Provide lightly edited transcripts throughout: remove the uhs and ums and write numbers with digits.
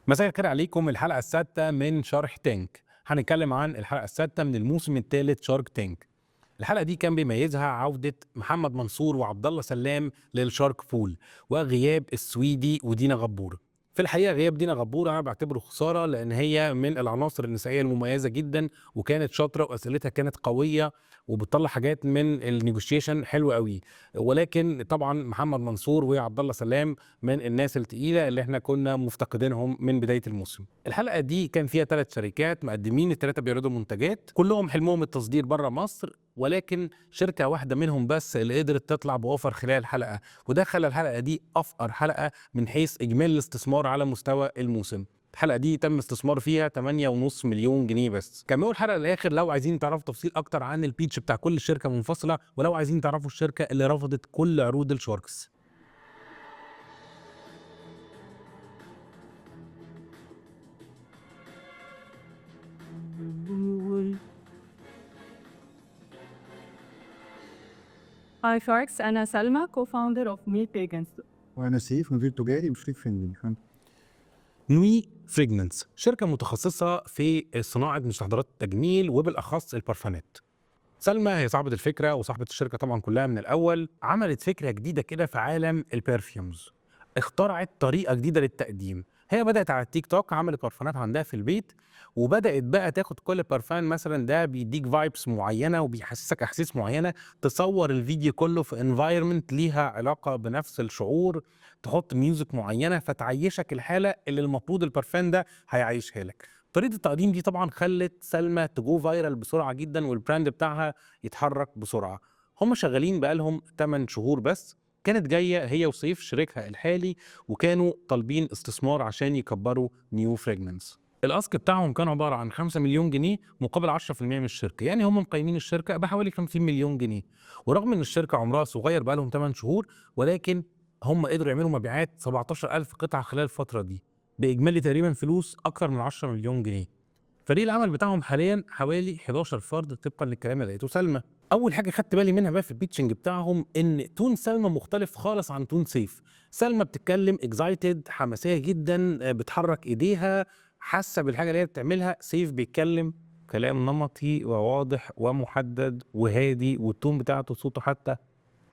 مساء الخير عليكم. الحلقة السادسة من شرح تانك. هنتكلم عن الحلقة السادسة من الموسم الثالث شارك تانك. الحلقة دي كان بيميزها عودة محمد منصور وعبد الله سلام للشارك بول، وغياب السويدي ودينا غبور. في الحقيقة غياب دينا غبور أنا بعتبره خسارة، لأن هي من العناصر النسائية المميزة جدا، وكانت شاطرة وأسئلتها كانت قوية وبتطلع حاجات من النيجوشيشن حلوة قوي. ولكن طبعا محمد منصور وعبد الله سلام من الناس التقيلة اللي احنا كنا مفتقدينهم من بداية الموسم. الحلقة دي كان فيها 3 شركات مقدمين، ال3 بيعرضوا منتجات كلهم حلمهم التصدير بره مصر، ولكن شركة واحدة منهم بس اللي قدرت تطلع بأوفر خلال الحلقة، وده خلى الحلقة دي أفقر حلقة من حيث إجمالي الاستثمار على مستوى الموسم. الحلقة دي تم استثمار فيها 8.5 مليون جنيه بس. كملوا الحلقة للآخر لو عايزين تعرفوا تفصيل أكتر عن البيتش بتاع كل شركة منفصلة، ولو عايزين تعرفوا الشركة اللي رفضت كل عروض الشاركس. Hi Sharks, أنا سلمى co-founder of Meet Pagans. وأنا سيف مدير تجاري وشريك فني. نوي فريجننس شركة متخصصة في صناعة مستحضرات التجميل وبالأخص البرفانات. سلمى هي صاحبة الفكرة وصاحبة الشركة طبعا كلها من الأول. عملت فكرة جديدة كده في عالم البرفيومز، اخترعت طريقة جديدة للتقديم. هي بدأت على التيك توك، عملت برفانات عندها في البيت، وبدأت بقى تاخد كل برفان مثلا ده بيديك فايبس معينة وبيحسسك أحاسيس معينة، تصور الفيديو كله في انفايرمنت ليها علاقة بنفس الشعور، تحط ميوزك معينة فتعيشك الحالة اللي المفروض البرفان ده هيعيشها لك. طريقة التقديم دي طبعا خلت سلمى تجو فايرال بسرعة جدا، والبراند بتاعها يتحرك بسرعة. هم شغالين بقالهم 8 شهور بس. كانت جاية هي وسيف شريكها الحالي، وكانوا طالبين استثمار عشان يكبروا نيو فريجننس. الاسك بتاعهم كان عبارة عن 5 مليون جنيه مقابل 10% من الشركة، يعني هم مقيمين الشركة بحوالي 50 مليون جنيه. ورغم ان الشركة عمرها صغير بقالهم 8 شهور، ولكن هم قدروا يعملوا مبيعات 17,000 قطعة خلال الفترة دي، بإجمالي تقريبا فلوس أكتر من 10 مليون جنيه. فريق العمل بتاعهم حاليا حوالي 11 فرد طبقا للكلام اللي لقيته سلمى. اول حاجه خدت بالي منها بقى في البيتشنج بتاعهم ان تون سلمى مختلف خالص عن تون سيف. سلمى بتتكلم اكزايتد، حماسيه جدا، بتحرك ايديها، حاسه بالحاجه اللي هي بتعملها. سيف بيتكلم كلام نمطي وواضح ومحدد وهادي، والتون بتاعته صوته حتى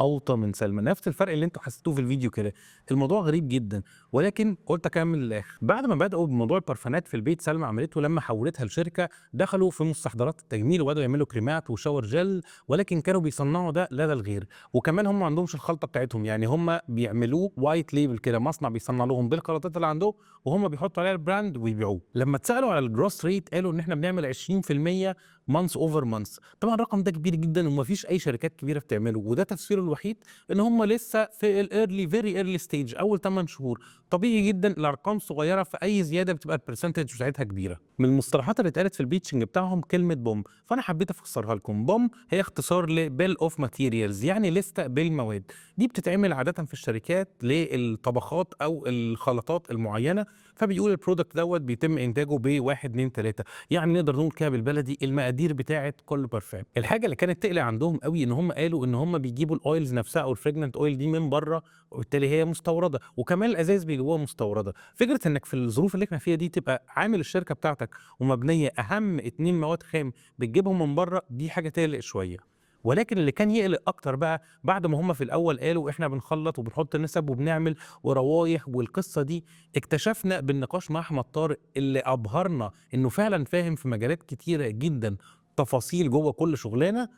اوطى من سلمى، نفس الفرق اللي انتوا حسيتوه في الفيديو كده. الموضوع غريب جدا، ولكن قلت اكمل للاخر. بعد ما بداوا بموضوع البرفانات في البيت، سلمى عملته لما حولتها لشركه، دخلوا في مستحضرات التجميل وبداوا يعملوا كريمات وشاور جل، ولكن كانوا بيصنعوا ده لدى الغير. وكمان هم ما عندهمش الخلطه بتاعتهم، يعني هم بيعملوه وايت ليبل كده، مصنع بيصنع لهم بالخلطات اللي عندهم وهم بيحطوا عليها البراند ويبيعوه. لما اتسالوا على الجروس ريت قالوا ان احنا بنعمل 20% مانث اوفر مانث. طبعا الرقم ده كبير جدا ومفيش اي شركات كبيره بتعمله، وده تفسيره الوحيد ان هم لسه في الايرلي فيري ايرلي ستيج، اول 8 شهور. طبيعي جدا الارقام صغيره، في اي زياده بتبقى البرسنتج بتاعتها كبيره. من المصطلحات اللي اتقالت في البيتشنج بتاعهم كلمه بوم، فانا حبيت افسرها لكم. بوم هي اختصار لبيل اوف ماتيريالز، يعني لسته بالمواد. دي بتتعمل عاده في الشركات للطبخات او الخلطات المعينه، فبيقول البرودكت دوت بيتم انتاجه بواحد 2 3، يعني نقدر نقول كده بالبلدي المقادير بتاعه كل برفان. الحاجه اللي كانت تقلق عندهم قوي ان هم قالوا ان هم بيجيبوا الاويلز نفسها او الفريجننت اويل دي من بره، وبالتالي هي مستورده، وكمان الازاز بيجيبوها مستورده. فكره انك في الظروف اللي احنا فيها دي تبقى عامل الشركه بتاعتك ومبنيه اهم 2 مواد خام بتجيبهم من بره، دي حاجه تقلق شويه. ولكن اللي كان يقلق اكتر بقى بعد ما هم في الاول قالوا احنا بنخلط وبنحط نسب وبنعمل وروايح والقصه دي، اكتشفنا بالنقاش مع احمد طارق اللي ابهرنا انه فعلا فاهم في مجالات كتيره جدا، تفاصيل جوه كل شغلانه،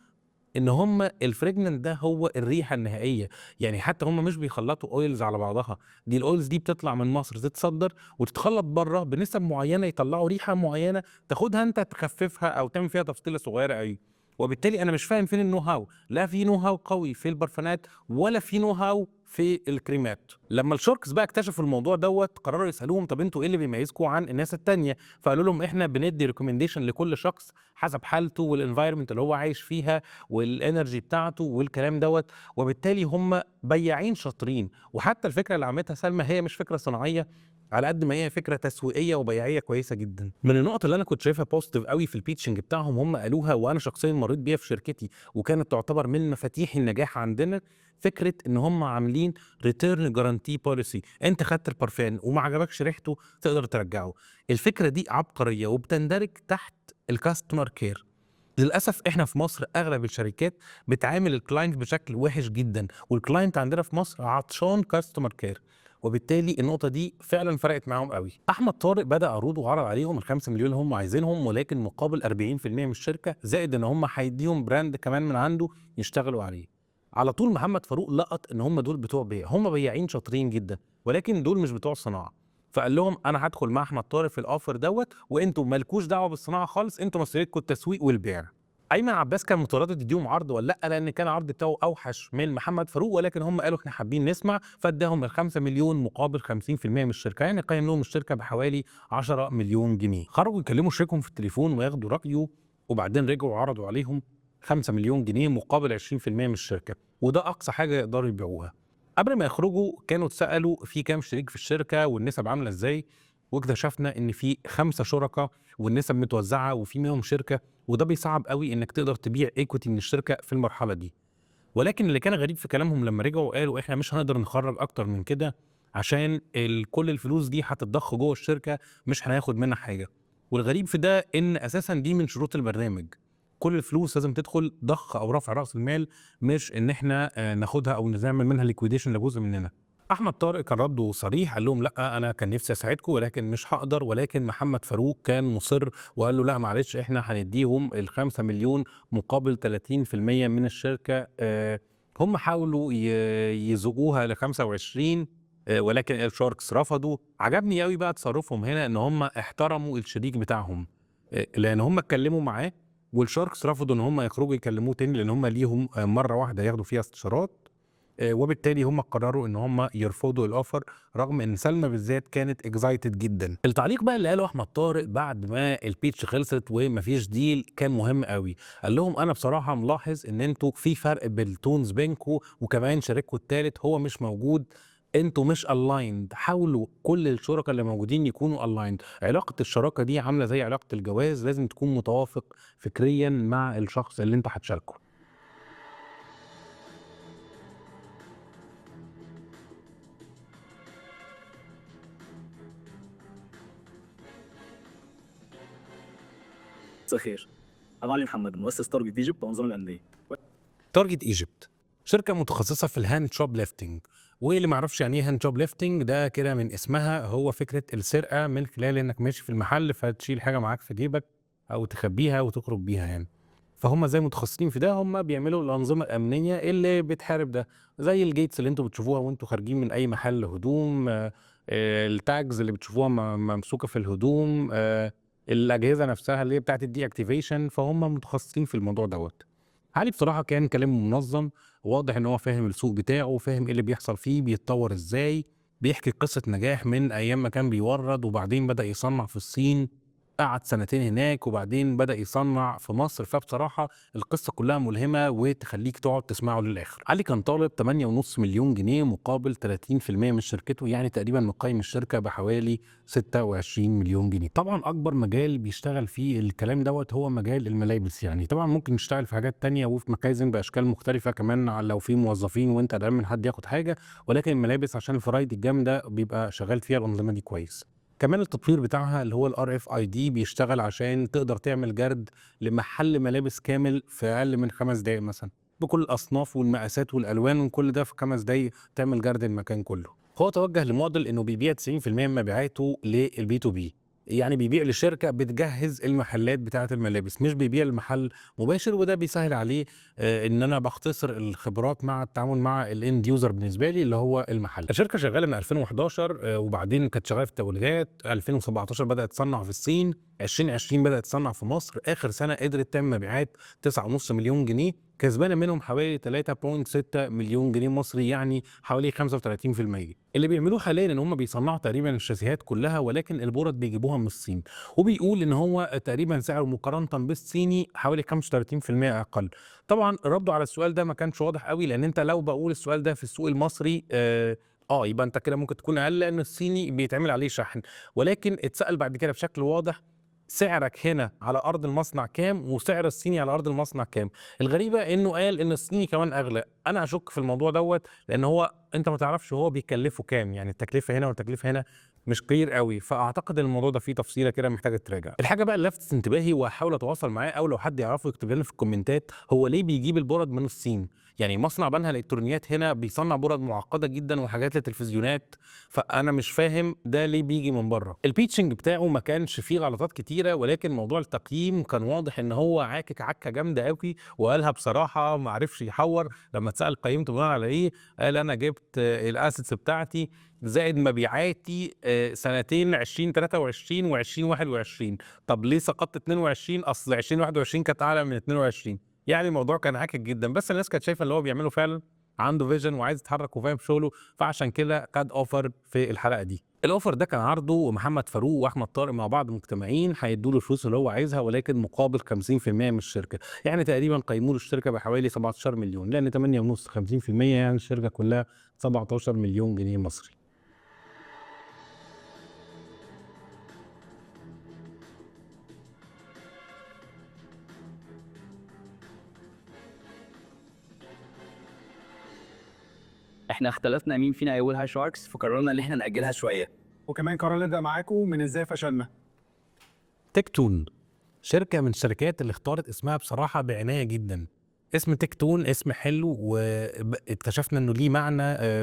ان هم الفريجننت ده هو الريحه النهائيه. يعني حتى هم مش بيخلطوا اويلز على بعضها، دي الاويلز دي بتطلع من مصر تتصدر وتتخلط بره بنسب معينه، يطلعوا ريحه معينه تاخدها انت تخففها او تعمل فيها تفصيله صغيره قوي. وبالتالي انا مش فاهم فين النو هاو، لا في نو هاو قوي في البرفانات ولا في نو هاو في الكريمات. لما الشاركس بقى اكتشفوا الموضوع دوت، قرروا يسالوهم طب انتوا ايه اللي بيميزكم عن الناس التانيه؟ فقالوا لهم احنا بندي ريكومنديشن لكل شخص حسب حالته والانفايرمنت اللي هو عايش فيها والانرجي بتاعته والكلام دوت. وبالتالي هم بياعين شاطرين. وحتى الفكره اللي عملتها سلمى هي مش فكره صناعيه، على قد ما هي فكره تسويقيه وبيعيه كويسه جدا. من النقط اللي انا كنت شايفها بوزيتيف قوي في البيتشنج بتاعهم، هم قالوها وانا شخصيا مريت بيها في شركتي وكانت تعتبر من مفاتيح النجاح عندنا، فكره ان هم عاملين ريتيرن جارانتي بوليسي. انت خدت البارفان وما عجبكش ريحته تقدر ترجعه. الفكره دي عبقريه وبتندرج تحت الكاستمر كير. للاسف احنا في مصر اغلب الشركات بتعامل الكلاينت بشكل وحش جدا، والكلاينت عندنا في مصر عطشان كاستمر كير، وبالتالي النقطه دي فعلا فرقت معاهم قوي. احمد طارق بدا عروض وعرض عليهم ال5 مليون اللي هم عايزينهم، ولكن مقابل 40% من الشركه، زائد ان هم هيديهم براند كمان من عنده يشتغلوا عليه. على طول محمد فاروق لقط ان هم دول بتوع بيع، هم بياعين شاطرين جدا، ولكن دول مش بتوع صناعه. فقال لهم انا هدخل مع احمد طارق في الاوفر دوت، وانتوا مالكوش دعوه بالصناعه خالص، انتوا مسؤوليتكم التسويق والبيع. ايمن عباس كان متردد يديهم عرض ولا لا، لان كان العرض بتاعه اوحش من محمد فاروق، ولكن هم قالوا احنا حابين نسمع، فاداهم ال5 مليون مقابل 50% من الشركه، يعني قيم لهم الشركه بحوالي 10 مليون جنيه. خرجوا يكلموا شريكهم في التليفون وياخدوا رايه، وبعدين رجعوا وعرضوا عليهم 5 مليون جنيه مقابل 20% من الشركه، وده اقصى حاجه يقدروا يبيعوها. قبل ما يخرجوا كانوا اتسالوا في كام شريك في الشركه والنسب عامله ازاي، واكتشفنا ان في 5 شركاء والنسب متوزعه وفي منهم شركه، وده بيصعب قوي انك تقدر تبيع ايكويتي من الشركه في المرحله دي. ولكن اللي كان غريب في كلامهم لما رجعوا قالوا احنا مش هنقدر نخرج اكتر من كده، عشان كل الفلوس دي هتتضخ جوه الشركه، مش هناخد منها حاجه. والغريب في ده ان اساسا دي من شروط البرنامج، كل الفلوس لازم تدخل ضخ او رفع راس المال، مش ان احنا ناخدها او نعمل منها ليكويديشن لجزء مننا. احمد طارق كان رده صريح، قال لهم لا انا كان نفسي اساعدكم ولكن مش هقدر، ولكن محمد فاروق كان مصر وقال له لا معلش احنا هنديهم ال5 مليون مقابل 30% من الشركه. هم حاولوا يزقوها ل 25، ولكن الشاركس رفضوا. عجبني قوي بقى تصرفهم هنا ان هم احترموا الشريك بتاعهم، لان هم اتكلموا معاه والشاركس رفضوا ان هم يخرجوا يكلموه تاني، لان هم ليهم مره واحده ياخدوا فيها استشارات، وبالتالي هم قرروا ان هم يرفضوا الاوفر، رغم ان سلمى بالذات كانت اكزايتد جدا. التعليق بقى اللي قاله احمد طارق بعد ما البيتش خلصت ومفيش ديل كان مهم قوي. قال لهم انا بصراحه ملاحظ ان انتوا في فرق بالتونز بينكم، وكمان شريككم الثالث هو مش موجود، انتوا مش الايند، حاولوا كل الشركاء اللي موجودين يكونوا الايند. علاقه الشراكه دي عامله زي علاقه الجواز، لازم تكون متوافق فكريا مع الشخص اللي انت هتشاركه. مساء الخير. أنا علي محمد، مؤسس تارجت ايجيبت وأنظمة الأندية. تارجت ايجيبت شركه متخصصه في الهاند شوب ليفتنج، واللي ما يعرفش يعني ايه هاند شوب ليفتنج ده كده من اسمها، هو فكره السرقه من خلال انك ماشي في المحل فتشيل حاجه معاك في جيبك او تخبيها وتخرج بيها يعني. فهم زي متخصصين في ده، هم بيعملوا الانظمه الامنيه اللي بتحارب ده، زي الجيتس اللي انتوا بتشوفوها وانتوا خارجين من اي محل هدوم، التاجز اللي بتشوفوها ممسوكه في الهدوم، الاجهزه نفسها اللي هي بتاعت الدي اكتيفيشن، فهم متخصصين في الموضوع دوت. علي بصراحه كان كلامه منظم، واضح ان هو فاهم السوق بتاعه، فاهم ايه اللي بيحصل فيه، بيتطور ازاي، بيحكي قصه نجاح من ايام ما كان بيورد وبعدين بدا يصنع في الصين، قعد سنتين هناك وبعدين بدا يصنع في مصر. فبصراحه القصه كلها ملهمه وتخليك تقعد تسمعه للاخر. علي كان طالب 8.5 مليون جنيه مقابل 30% من شركته، يعني تقريبا مقيم الشركه بحوالي 26 مليون جنيه. طبعا اكبر مجال بيشتغل فيه الكلام دوت هو مجال الملابس، يعني طبعا ممكن يشتغل في حاجات تانية وفي مخازن باشكال مختلفه كمان لو في موظفين وانت قادر من حد ياخد حاجه، ولكن الملابس عشان الفرايدي الجامده بيبقى شغال فيها الانظمه دي كويس. كمان التطوير بتاعها اللي هو الار اف اي دي بيشتغل عشان تقدر تعمل جرد لمحل ملابس كامل في اقل من 5 دقايق مثلا، بكل الاصناف والمقاسات والالوان وكل ده في 5 دقايق تعمل جرد المكان كله. هو توجه لموديل انه بيبيع 90% من مبيعاته للبي تو بي، يعني بيبيع لشركه بتجهز المحلات بتاعه الملابس، مش بيبيع المحل مباشر، وده بيسهل عليه ان انا بختصر الخبرات مع التعامل مع الاند يوزر بالنسبه لي اللي هو المحل. الشركه شغاله من 2011 وبعدين كانت شغاله في التوريدات، 2017 بدات تصنع في الصين، 2020 بدات تصنع في مصر، اخر سنه قدرت تعمل مبيعات 9.5 مليون جنيه، كسبانه منهم حوالي 3.6 مليون جنيه مصري، يعني حوالي 35%. اللي بيعملوه حاليا ان هم بيصنعوا تقريبا الشاسيهات كلها، ولكن البورد بيجيبوها من الصين، وبيقول ان هو تقريبا سعره مقارنه بالصيني حوالي 35% اقل. طبعا ردوا على السؤال ده ما كانش واضح قوي، لان انت لو بقول السؤال ده في السوق المصري يبقى انت كده ممكن تكون اقل لان الصيني بيتعمل عليه شحن، ولكن اتسال بعد كده بشكل واضح سعرك هنا على ارض المصنع كام وسعر الصيني على ارض المصنع كام. الغريبه انه قال ان الصيني كمان اغلى. انا اشك في الموضوع دوت، لان هو انت ما تعرفش هو بيكلفه كام، يعني التكلفه هنا والتكلفه هنا مش كتير قوي. فاعتقد ان الموضوع ده فيه تفصيله كده محتاجه تراجع. الحاجه بقى اللي لفتت انتباهي وهحاول اتواصل معاه، او لو حد يعرفه يكتب لنا في الكومنتات، هو ليه بيجيب البرد من الصين؟ يعني مصنع بنها الالكترونيات هنا بيصنع برد معقده جدا وحاجات للتلفزيونات، فانا مش فاهم ده ليه بيجي من بره. البيتشنج بتاعه ما كانش فيه غلطات كتيره، ولكن موضوع التقييم كان واضح ان هو عاكك عكه جامده قوي، وقالها بصراحه ما عرفش يحور. لما اتسال قيمته بناء على ايه، قال انا جبت الاسيتس بتاعتي زائد مبيعاتي سنتين 2023 و2021. طب ليه سقطت 22؟ اصل 2021 كانت اعلى من 22. يعني الموضوع كان عاكك جدا، بس الناس كانت شايفه اللي هو بيعمله فعلا عنده فيجن وعايز يتحرك وفاهم شغله، فعشان كده خد اوفر في الحلقه دي. الاوفر ده كان عرضه، ومحمد فاروق واحمد طارق مع بعض مجتمعين هيدوا له الفلوس اللي هو عايزها، ولكن مقابل 50% من الشركه. يعني تقريبا قيموا له الشركه بحوالي 17 مليون، لان 8.5 50% يعني الشركه كلها 17 مليون جنيه مصري. احنا اختلفنا مين فينا هيقول هاي شاركس، فقررنا ان احنا نأجلها شويه. وكمان قررنا نبدأ معاكم من ازاي فشلنا. تكتون شركة من الشركات اللي اختارت اسمها بصراحة بعناية جدا. اسم تكتون اسم حلو، واكتشفنا انه ليه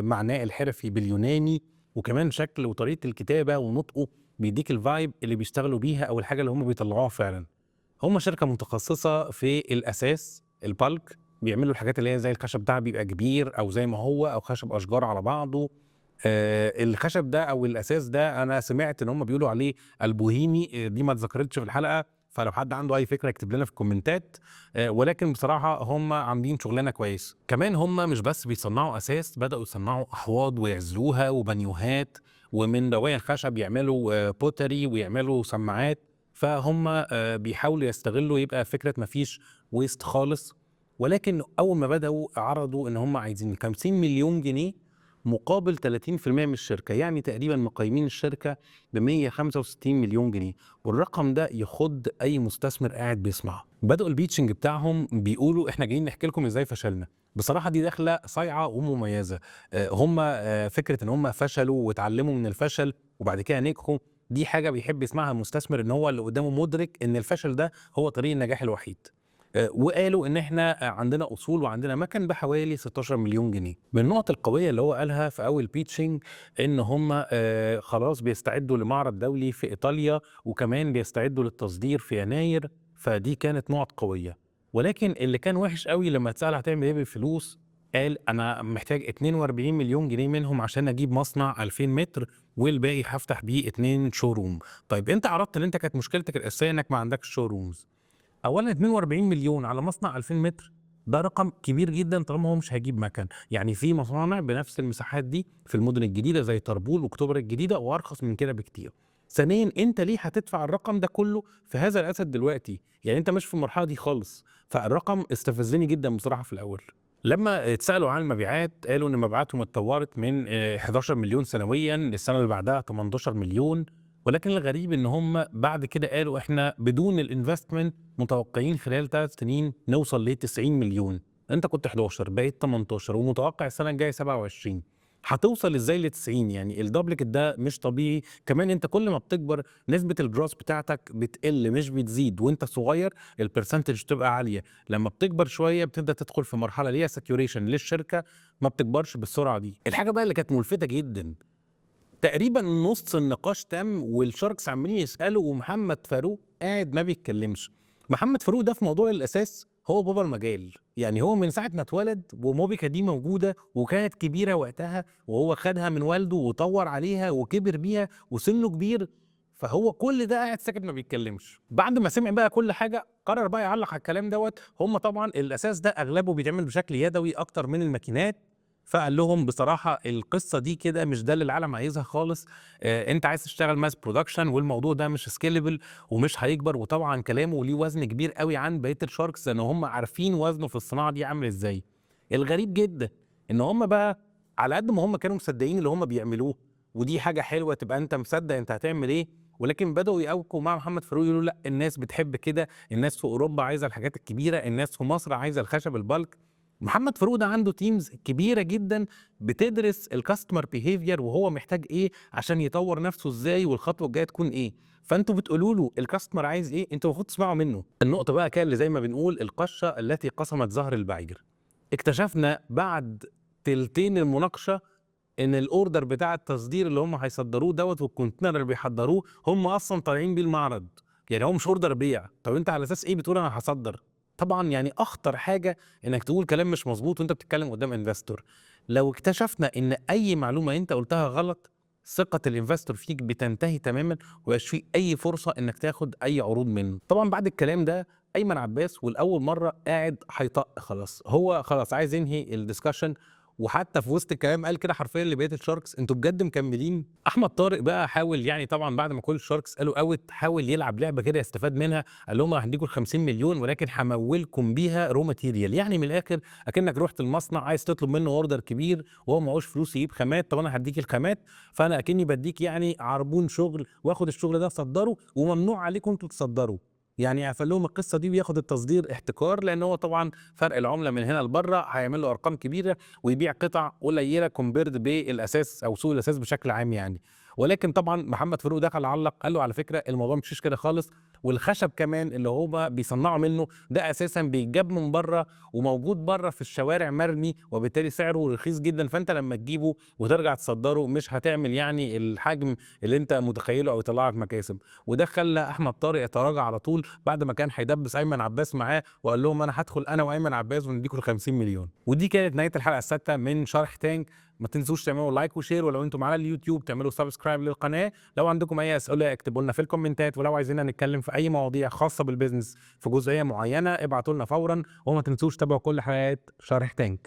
معناه الحرفي باليوناني، وكمان شكل وطريقة الكتابة ونطقه بيديك الفايب اللي بيشتغلوا بيها او الحاجة اللي هم بيطلعوها فعلا. هم شركة متخصصة في الاساس البالك، بيعملوا الحاجات اللي هي زي الخشب بتاعها بيبقى كبير او زي ما هو، او خشب اشجار على بعضه. الخشب ده او الاساس ده انا سمعت ان هم بيقولوا عليه البوهيمي، دي ما اتذكرتش في الحلقه، فلو حد عنده اي فكره يكتب لنا في الكومنتات. ولكن بصراحه هم عاملين شغلانه كويس. كمان هم مش بس بيصنعوا اساس، بداوا يصنعوا احواض ويعزلوها وبانيوهات، ومن رواية الخشب يعملوا بوتري ويعملوا سماعات. فهم بيحاولوا يستغلوا يبقى فكره مفيش ويست خالص. ولكن اول ما بداوا عرضوا ان هم عايزين 50 مليون جنيه مقابل 30% من الشركه، يعني تقريبا مقيمين الشركه ب 165 مليون جنيه، والرقم ده يخض اي مستثمر قاعد بيسمعه. بدأوا البيتشنج بتاعهم بيقولوا احنا جايين نحكي لكم ازاي فشلنا. بصراحه دي دخله صايعه ومميزه. هم فكره ان هم فشلوا واتعلموا من الفشل وبعد كده نجحوا، دي حاجه بيحب يسمعها المستثمر، ان هو اللي قدامه مدرك ان الفشل ده هو طريق النجاح الوحيد. وقالوا ان احنا عندنا اصول وعندنا مكن بحوالي 16 مليون جنيه. من النقط القويه اللي هو قالها في اول بيتشنج ان هم خلاص بيستعدوا لمعرض دولي في ايطاليا، وكمان بيستعدوا للتصدير في يناير. فدي كانت نقط قويه. ولكن اللي كان وحش قوي لما اتسال هتعمل ايه بالفلوس، قال انا محتاج 42 مليون جنيه منهم عشان اجيب مصنع 2000 متر، والباقي هفتح بيه 2 شوروم. طيب انت عرضت ان انت كانت مشكلتك الاساسيه انك ما عندكش شورومز. اولا 42 مليون على مصنع 2000 متر ده رقم كبير جدا طالما هو مش هيجيب مكن. يعني في مصانع بنفس المساحات دي في المدن الجديده زي طربول واكتوبر الجديده وارخص من كده بكتير. ثانيا انت ليه هتدفع الرقم ده كله في هذا الاسد دلوقتي؟ يعني انت مش في المرحله دي خالص. فالرقم استفزني جدا بصراحه في الاول. لما اتسالوا عن المبيعات قالوا ان مبيعاتهم اتطورت من 11 مليون سنويا للسنه اللي بعدها 18 مليون. ولكن الغريب ان هم بعد كده قالوا احنا بدون الانفستمنت متوقعين خلال 3 سنين نوصل ل 90 مليون. انت كنت 11 بقيت 18 ومتوقع السنه الجايه 27. هتوصل ازاي ل 90؟ يعني الدبلكت ده مش طبيعي. كمان انت كل ما بتكبر نسبه الجروس بتاعتك بتقل مش بتزيد، وانت صغير البرسنتج بتبقى عاليه. لما بتكبر شويه بتبدا تدخل في مرحله ليها ساتيوريشن للشركه، ما بتكبرش بالسرعه دي. الحاجه بقى اللي كانت ملفته جدا، تقريبا نص النقاش تم والشاركس عمالين يسالوا ومحمد فاروق قاعد ما بيتكلمش. محمد فاروق ده في موضوع الاساس هو بابا المجال. يعني هو من ساعه ما اتولد وموبيكا دي موجوده وكانت كبيره وقتها، وهو خدها من والده وطور عليها وكبر بيها وسنه كبير، فهو كل ده قاعد ساكت ما بيتكلمش. بعد ما سمع بقى كل حاجه قرر بقى يعلق على الكلام دوت. هم طبعا الاساس ده اغلبه بيتعمل بشكل يدوي اكتر من الماكينات، فقال لهم بصراحه القصه دي كده مش ده اللي العالم عايزها خالص. انت عايز تشتغل ماس برودكشن والموضوع ده مش سكيلبل ومش هيكبر. وطبعا كلامه ليه وزن كبير قوي عن بقيه الشاركس لان هم عارفين وزنه في الصناعه دي عامل ازاي. الغريب جدا ان هم بقى على قد ما هم كانوا مصدقين اللي هم بيعملوه، ودي حاجه حلوه تبقى انت مصدق انت هتعمل ايه، ولكن بداوا يقاوحوا مع محمد فاروق يقولوا لا الناس بتحب كده، الناس في اوروبا عايزه الحاجات الكبيره، الناس في مصر عايزه الخشب البلك. محمد فاروق ده عنده تيمز كبيره جدا بتدرس الكاستمر بيهيفير وهو محتاج ايه عشان يطور نفسه ازاي والخطوه الجايه تكون ايه. فانتوا بتقولوا له الكاستمر عايز ايه، انتوا المفروض تسمعوا منه. النقطه بقى كان اللي زي ما بنقول القشه التي قسمت ظهر البعير. اكتشفنا بعد تلتين المناقشه ان الاوردر بتاع التصدير اللي هم هيصدروه دوت والكونتينر اللي بيحضروه هم اصلا طالعين بيه المعرض، يعني هو مش اوردر بيع. طب انت على اساس ايه بتقول انا هصدر؟ طبعا يعني اخطر حاجه انك تقول كلام مش مظبوط وانت بتتكلم قدام انفستور. لو اكتشفنا ان اي معلومه انت قلتها غلط، ثقه الانفستور فيك بتنتهي تماما ومبقاش فيه اي فرصه انك تاخد اي عروض منه. طبعا بعد الكلام ده ايمن عباس والاول مره قاعد هيطق خلاص، هو خلاص عايز ينهي الدسكشن، وحتى في وسط الكلام قال كده حرفيا لبقيه الشاركس انتوا بجد مكملين؟ احمد طارق بقى حاول يعني طبعا بعد ما كل الشاركس قالوا اوت حاول يلعب لعبه كده يستفاد منها، قال لهم هديكم ال 50 مليون ولكن همولكم بيها رو ماتيريال، يعني من الاخر اكنك رحت المصنع عايز تطلب منه اوردر كبير وهو معهوش فلوس يجيب خامات، طب انا هديك الخامات فانا اكني بديك يعني عربون شغل واخد الشغل ده اصدره وممنوع عليكم انتوا تصدروا. يعني قفل لهم القصه دي وياخد التصدير احتكار، لان هو طبعا فرق العمله من هنا لبره هيعمل له ارقام كبيره ويبيع قطع قليله كومبيرد بالاساس او سوق الاساس بشكل عام يعني. ولكن طبعا محمد فاروق دخل علق قال له على فكره الموضوع مش كده خالص، والخشب كمان اللي هما بيصنعوا منه ده اساسا بيتجاب من بره وموجود بره في الشوارع مرمي وبالتالي سعره رخيص جدا، فانت لما تجيبه وترجع تصدره مش هتعمل يعني الحجم اللي انت متخيله او يطلع لك مكاسب. وده خلى احمد طارق يتراجع على طول بعد ما كان هيدبس ايمن عباس معاه وقال لهم انا هدخل انا وايمن عباس ونديكم ال 50 مليون. ودي كانت نهايه الحلقه السادسه من شرح تانك. ما تنسوش تعملوا لايك وشير، ولو انتم على اليوتيوب تعملوا سبسكرايب للقناه. لو عندكم اي اسئله اكتبوا لنا في الكومنتات، ولو عايزيننا نتكلم في اي مواضيع خاصه بالبيزنس في جزئيه معينه ابعتوا لنا فورا. وما تنسوش تابعوا كل حلقات شرح تانك.